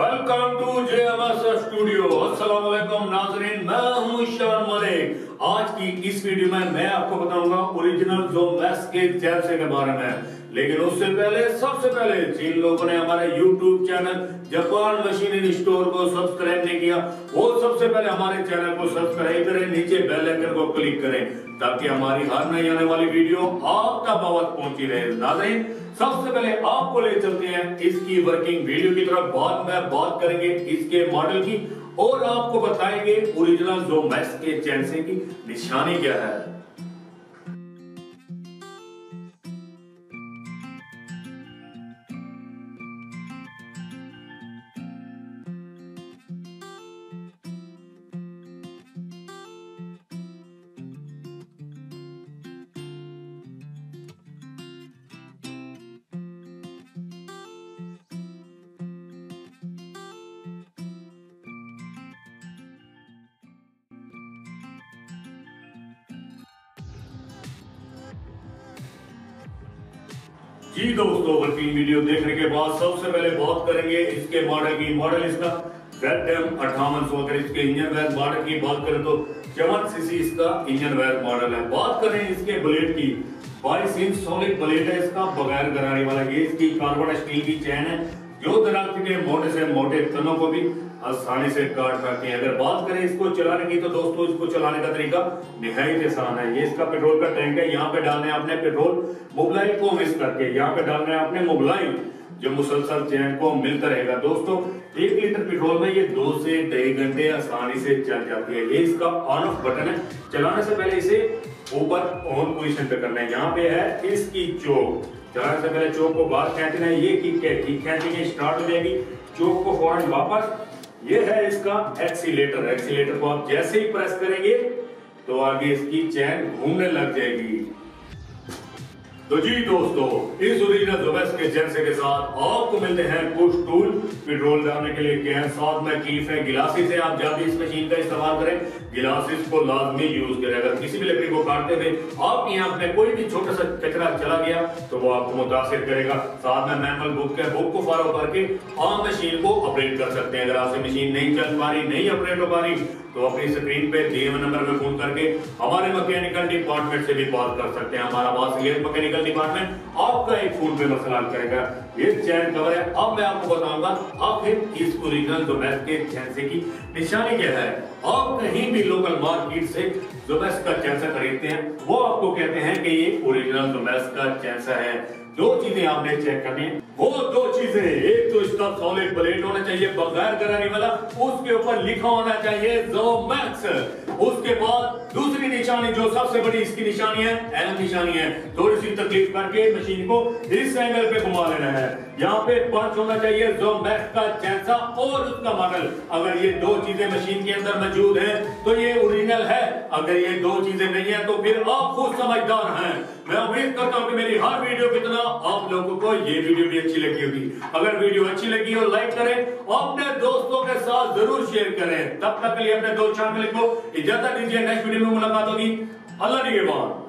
Welcome to JMS studio. अस्सलाम वालेकुम नाज़रीन, मैं हूं शान मलिक। आज की इस वीडियो में मैं आपको बताऊंगा ओरिजिनल जोमेक्स के जैसे के बारे में। लेकिन उससे पहले सबसे पहले जिन लोगों ने हमारे YouTube channel Japan machinery store को सब्सक्राइब नहीं किया, वो सबसे पहले हमारे चैनल को सब्सक्राइब करें, नीचे बेल आइकन को क्लिक करें ताकि हमारी हर नई आने वाली वीडियो आप तक पहुंची रहे। नाज़रीन, सबसे पहले आपको ले चलते हैं इसकी वर्किंग वीडियो की तरफ। बाद में बात करेंगे इसके मॉडल की और आपको बताएंगे ओरिजिनल जोमेक्स के चैनसे की निशानी क्या है। जी दोस्तों, वर्किंग वीडियो देखने के बाद सबसे पहले बात करेंगे इसके मॉडल की। मॉडल इसका ZM5800। अगर इसके इंजन वेयर मॉडल की बात करें तो 54 सीसी इसका इंजन वेयर मॉडल है। बात करें इसके ब्लेड की, 22 इंच सॉलिड ब्लेड है इसका, बगैर गरारे वाला। ये इसकी कार्बन स्टील की चैन है जो दरख्त के मोटे से मोटे तनों को भी आसानी से काट सकते हैं। अगर बात करें इसको चलाने की तो दोस्तों इसको चलाने का तरीका निहायत आसान है। ये इसका पेट्रोल का टैंक है, यहाँ पे डालने आपने पेट्रोल मोबिलाइज को मिक्स करके, यहाँ पे डालने आपने मोबिलाइज जो मुसलसल चैन को मिलता रहेगा। दोस्तों 1 लीटर पेट्रोल में ये 2 से 2.5 घंटे आसानी से चल जाती है। ये इसका ऑन ऑफ बटन है। चलाने से पहले इसे ऊपर ऑन पोजीशन पे करना है। यहाँ पे है इसकी चोक, चलाने से पहले चोक को बाहर खींचना है। ये किक है, किक खींचेंगे स्टार्ट हो जाएगी, चोक को फौरन वापस। ये है इसका एक्सीलेटर। एक्सीलेटर को आप जैसे ही प्रेस करेंगे तो आगे इसकी चैन घूमने लग जाएगी। तो जी दोस्तों, इस ओरिजिनल जोमेक्स के जैसे के साथ आपको मिलते हैं कुछ टूल, पेट्रोल डालने के लिए कैन, साथ में कीफ है। गिलासेस से आप जब भी इस मशीन का इस्तेमाल करें गिलासेस को लाजमी यूज करें। अगर किसी भी लकड़ी को काटते हुए आप यहाँ पे कोई भी छोटा सा कचरा चला गया तो वो आपको मुतासिर करेगा। साथ में मैनुअल बुक है, बुक को फॉलो करके आप मशीन को ऑपरेट कर सकते हैं। अगर आपसे मशीन नहीं चल पा रही, नहीं ऑपरेट हो पा रही तो अपनी स्क्रीन पे दिए हुए नंबर पे फोन करके हमारे मैकेनिकल डिपार्टमेंट से भी बात कर सकते हैं। हमारा बॉस मैकेनिकल डिपार्टमेंट आपका एक फोन पे मसला हल करेगा। ये चैन कवर है। अब मैं आपको बताऊंगा आखिर इस ओरिजिनल जोमेक्स के चैनसे की निशानी क्या है। आप कहीं भी लोकल मार्केट से जोमेक्स का चैनसा खरीदते हैं, वो आपको कहते हैं कि ये ओरिजिनल जोमेक्स का चैनसा है। 2 चीजें आपने चेक करनी है। वो 2 चीजें, एक तो इसका सॉलिड ब्लेड होना चाहिए बगैर गरारे वाला, उसके ऊपर लिखा होना चाहिए जोमेक्स। उसके बाद दूसरी निशानी जो सबसे बड़ी इसकी निशानी है, अहम निशानी है, थोड़ी सी तकलीफ करके मशीन को इस एंगल पे घुमा लेना है। यहाँ पे पंच होना चाहिए जोमेक्स का चैनसा और उसका मॉडल। अगर ये 2 चीजें मशीन के अंदर मौजूद हैं तो ये ओरिजिनल है। अगर ये 2 चीजें नहीं है तो फिर आप खुद समझदार हैं। मैं उम्मीद करता हूँ कि मेरी हर वीडियो की तरह आप लोगों को ये वीडियो भी अच्छी लगी होगी। अगर वीडियो अच्छी लगी हो लाइक करें, अपने दोस्तों के साथ जरूर शेयर करें। तब तक के लिए अपने दोस्त शामिल को इजाजत दीजिए। नेक्स्ट वीडियो में मुलाकात होगी। अल्लाह निगहबान।